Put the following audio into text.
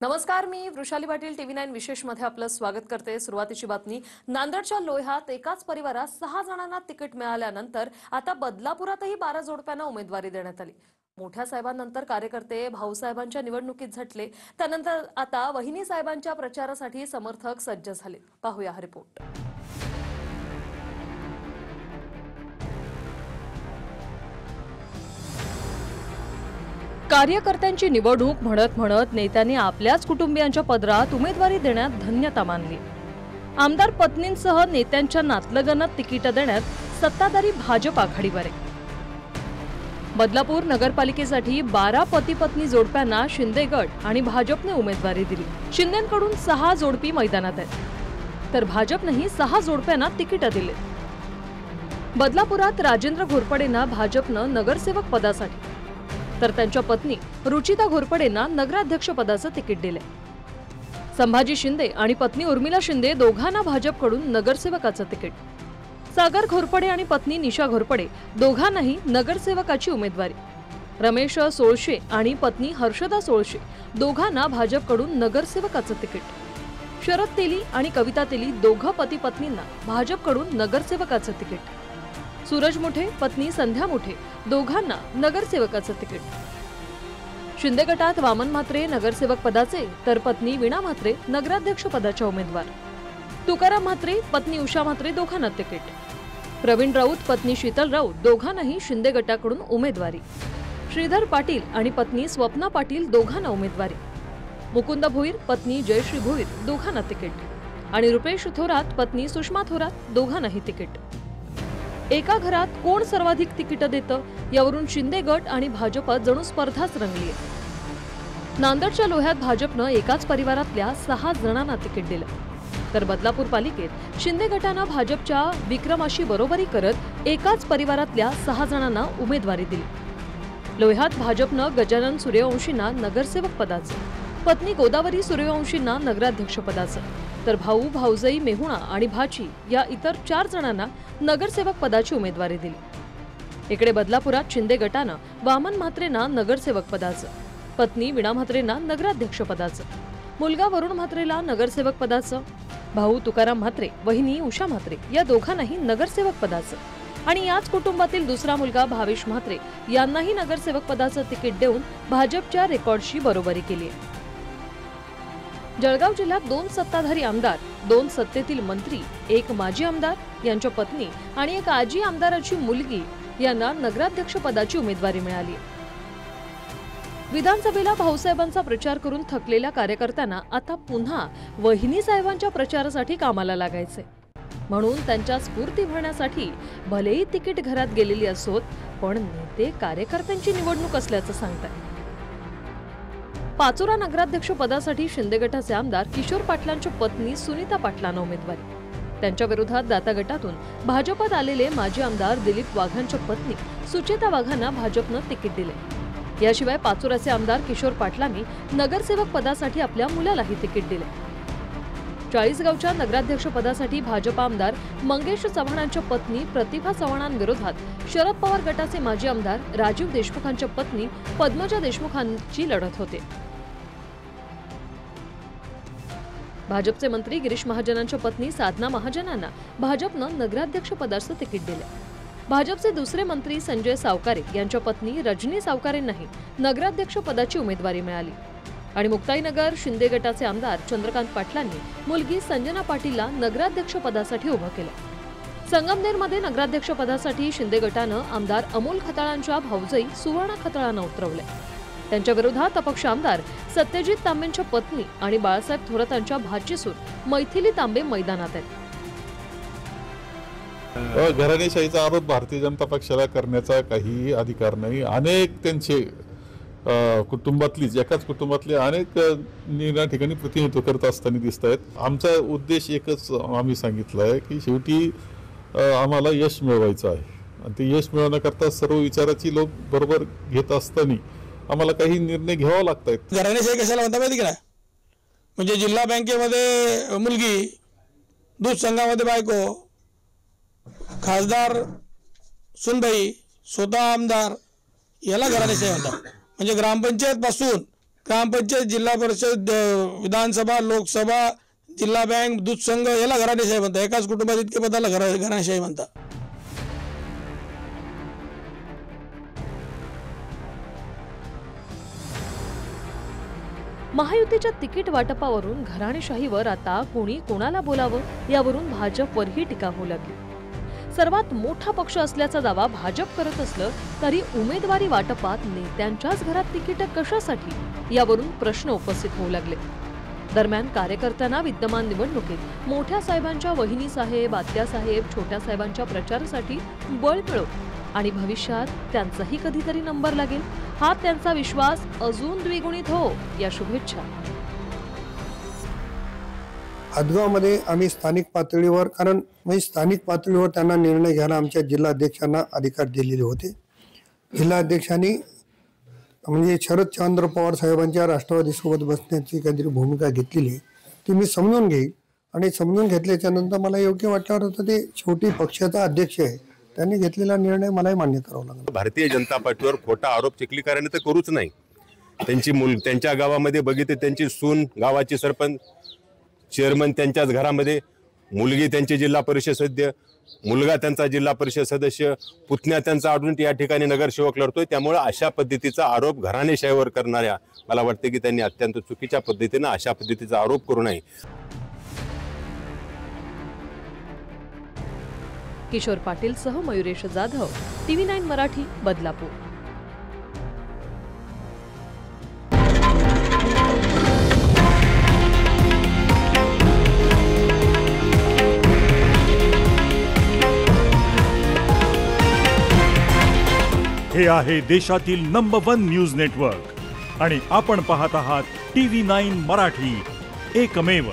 नमस्कार, मी वृषाली पाटील TV9 विशेष मध्ये आपलं स्वागत करते। सुरुवातीची बातमी, नांदेडच्या लोह्यात एकाच परिवारात 6 जणांना तिकीट मिळाल्यानंतर आता बदलापुरातही 12 जोडप्यांना उमेदवारी देण्यात आली। मोठ्या साहेबांनंतर कार्यकर्ते भाऊसाहेबांच्या निवडणुकीत झटले, त्यानंतर आता वहिनी साहेबांच्या प्रचारासाठी समर्थक सज्ज झाले। पाहूया हा रिपोर्ट। कार्यकर्त्यांची निवडणूक म्हणत म्हणत नेत्यांनी आपल्याच कुटुंबियांच्या पदरात उमेदवारी देण्यात धन्यता मानली। आमदार पत्नींसह नेत्यांच्या नातलगांना तिकीट देण्यात सत्ताधारी भाजप आघाडीवर आहे। बदलापूर नगरपालिकेसाठी 12 पती पत्नी जोडप्यांना शिंदे गट आणि भाजपने उमेदवारी दिली। शिंदेंकडून 6 जोडपी मैदानात आहेत, तर भाजपनेही 6 जोडप्यांना तिकीट दिले। बदलापुरात राजेंद्र घोरपडेंना भाजपनं नगरसेवक पदासाठी, तर त्यांच्या पत्नी रुचिता घोरपडेंना नगराध्यक्ष पदाचं तिकीट दिले। संभाजी शिंदे आणि पत्नी उर्मिला शिंदे दोघांना भाजपकडून नगरसेवकाचं तिकीट। सागर घोरपडे आणि पत्नी निशा घोरपडे दोघांनाही नगरसेवकाची उमेदवारी। रमेश सोळशे आणि पत्नी हर्षदा सोळशे दोघांना भाजपकडून नगरसेवकाचं तिकीट। शरद तेली आणि कविता तेली दोघं पती पत्नींना भाजपकडून नगरसेवकाचं तिकीट। सूरज मुठे पत्नी संध्या मुठे दोघांना नगरसेवकाचं तिकीट। शिंदे गटात वामन म्हात्रे नगरसेवक पदाचे, तर पत्नी वीणा म्हात्रे नगराध्यक्ष पदाच्या उमेदवार। तुकाराम म्हात्रे पत्नी उषा म्हात्रे दोघांना तिकीट। प्रवीण राऊत पत्नी शीतल राऊत दोघांनाही शिंदे गटाकडून उमेदवारी। श्रीधर पाटील आणि पत्नी स्वप्ना पाटील दोघांना उमेदवारी। मुकुंद भोईर पत्नी जयश्री भोईर दोघांना तिकीट आणि रुपेश थोरात पत्नी सुषमा थोरात दोघांनाही तिकीट। एका घरात कोण सर्वाधिक तिकीट देतं यावरून शिंदे गट आणि भाजपात जणू स्पर्धाच रंगली आहे। नांदेडच्या लोह्यात भाजपनं एकाच परिवारातल्या 6 जणांना तिकीट दिलं, तर बदलापूर पालिकेत शिंदे गटानं भाजपच्या विक्रमाशी बरोबरी करत एकाच परिवारातल्या 6 जणांना उमेदवारी दिली। लोह्यात भाजपनं गजानन सूर्यवंशींना नगरसेवक पदाचं, पत्नी गोदावरी सूर्यवंशींना नगराध्यक्ष पदाचं, तर भाऊ भाऊजाई मेहुणा आणि भाची या इतर 4 जणांना नगरसेवक पदाची उमेदवारी दिली। इकडे बदलापुरात शिंदे गटानं वामन म्हात्रेंना नगरसेवक पदाचं, पत्नी वीणा म्हात्रेंना नगराध्यक्ष पदाचं, मुलगा वरुण म्हात्रेला नगरसेवक पदाचं, भाऊ तुकाराम म्हात्रे वहिनी उषा म्हात्रे या दोघांनाही नगरसेवक पदाचं आणि याच कुटुंबातील दुसरा मुलगा भावेश म्हात्रे यांनाही नगरसेवक पदाचं तिकीट देऊन भाजपच्या रेकॉर्डशी बरोबरी केली आहे। जळगाव जिल्ह्यात 2 सत्ताधारी आमदार, 2 सत्तेतील मंत्री, 1 माजी आमदार यांच्या पत्नी आणि 1 आजी आमदाराची मुलगी यांना नगराध्यक्ष पदाची उमेदवारी मिळाली। विधानसभेला भाऊसाहेबांचा प्रचार करून थकलेल्या कार्यकर्त्यांना आता पुन्हा वहिनी साहेबांच्या प्रचारासाठी कामाला लागायचे, म्हणून त्यांच्या स्फूर्ती भरण्यासाठी भलेही तिकीट घरात गेलेली असोत, पण नेते कार्यकर्त्यांची निवडणूक असल्याचं सांगतात। पाचोरा नगराध्यक्ष पदासाठी शिंदे गटाचे आमदार किशोर पाटलांच्या पत्नी सुनीता पाटलांना उमेदवारी। त्यांच्या विरोधात दाता गटातून भाजपात आलेले माजी आमदार दिलीप वाघांच्या पत्नी सुचेता वाघांना भाजपनं तिकीट दिले। याशिवाय पाचोराचे आमदार किशोर पाटलांनी नगरसेवक पदासाठी आपल्या मुलालाही तिकीट दिले। चाळीसगावच्या नगराध्यक्ष पदासाठी भाजप आमदार मंगेश चव्हाणांच्या पत्नी प्रतिभा चव्हाणांविरोधात शरद पवार गटाचे माजी आमदार राजीव देशमुखांच्या पत्नी पद्मजा देशमुखांची लढत होते। भाजपचे मंत्री गिरीश महाजनांच्या पत्नी साधना महाजनांना भाजपनं नगराध्यक्ष पदाचं तिकीट दिले। भाजपचे दुसरे मंत्री संजय सावकारे यांच्या पत्नी रजनी सावकारेंनाही नगराध्यक्ष पदाची उमेदवारी मिळाली आणि मुक्ताईनगर शिंदे गटाचे आमदार चंद्रकांत पाटलांनी मुलगी संजना पाटीलला नगराध्यक्ष पदासाठी उभं केलं। संगमनेरमध्ये नगराध्यक्ष पदासाठी शिंदे गटानं आमदार अमोल खताळांच्या भाऊजाई सुवर्णा खताळांना उतरवले। त्यांच्या विरोधात अपक्ष आमदार सत्यजित तांबेंच्या पत्नी आणि बाळासाहेब थोरातांच्या भाचीसून मैथिली तांबे मैदानात आहेत। घराणेशाहीचा आरोप भारतीय जनता पक्षाला करण्याचा काहीही अधिकार नाही। अनेक त्यांचे कुटुंबातलीच एकाच कुटुंबातले अनेक निर्णय ठिकाणी प्रतिनिधित्व करत असताना दिसत आहेत। आमचा उद्देश एकच आम्ही सांगितलं आहे की शेवटी आम्हाला यश मिळवायचं आहे आणि ते यश मिळवण्याकरता सर्व विचाराची लोक बरोबर घेत असताना आम्हाला काही निर्णय घ्यावा लागतात। घराणेशाही कशाला म्हणता माहिती का? म्हणजे जिल्हा बँकेमध्ये मुलगी, दूध संघामध्ये बायको, खासदार सुनबाई, स्वतः आमदार, याला घराणेशाही म्हणतात। म्हणजे ग्रामपंचायत पासून ग्रामपंचायत, जिल्हा परिषद, विधानसभा, लोकसभा, जिल्हा बँक, दूध संघ याला घराणेशाही म्हणतात. एकाच कुटुंबात इतके पदाला घराणेशाही म्हणतात. महायुतीच्या तिकीट वाटपावरून घराणेशाहीवर आता कोणी कोणाला बोलावं यावरून भाजपवरही टीका होऊ लागली. सर्वात मोठा पक्ष असल्याचा दावा भाजप करत असलं तरी उमेदवारी वाटपात नेत्यांच्याच घरात तिकीट कशासाठी यावरून प्रश्न उपस्थित होऊ लागले. दरम्यान कार्यकर्त्यांना विद्यमान निवडणुकीत मोठ्या साहेबांच्या वहिनी साहेब, आत्या साहेब, छोट्या साहेबांच्या प्रचारासाठी बळ मिळो आणि भविष्यात त्यांचाही कधीतरी नंबर लागेल हा त्यांचा विश्वास अजून द्विगुणित हो या शुभेच्छा. हदगावमध्ये आम्ही स्थानिक पातळीवर, कारण स्थानिक पातळीवर त्यांना निर्णय घ्यायला आमच्या जिल्हाध्यक्षांना अधिकार दिलेले होते. जिल्हाध्यक्षांनी म्हणजे शरदचंद्र पवार साहेबांच्या राष्ट्रवादीसोबत बसण्याची काहीतरी भूमिका घेतलेली ती मी समजून घेईल आणि समजून घेतल्याच्या नंतर मला योग्य वाटल्यावर होतं ते शेवटी पक्षाचा अध्यक्ष आहे, त्यांनी घेतलेला निर्णय मलाही मान्य करावा लागला. भारतीय जनता पार्टीवर खोटा आरोप चिखलीकरांनी तर करूच नाही. त्यांची त्यांच्या गावामध्ये बघितले, त्यांची सून गावाची सरपंच, चेअरमन त्यांच्याच घरामध्ये, मुलगी त्यांची जिल्हा परिषद सदस्य, मुलगा त्यांचा जिल्हा परिषद सदस्य, पुतण्या त्यांचा अजून या ठिकाणी नगरसेवक लढतोय. त्यामुळे अशा पद्धतीचा आरोप घराणेशाहीवर करणाऱ्या मला वाटते की त्यांनी अत्यंत चुकीच्या पद्धतीने अशा पद्धतीचा आरोप करू नये. किशोर पाटील सह मयुरेश जाधव, TV9 मराठी, बदलापूर. हे आहे देशातील नंबर 1 न्यूज नेटवर्क आणि आपण पाहत आहात TV9 मराठी, एकमेव.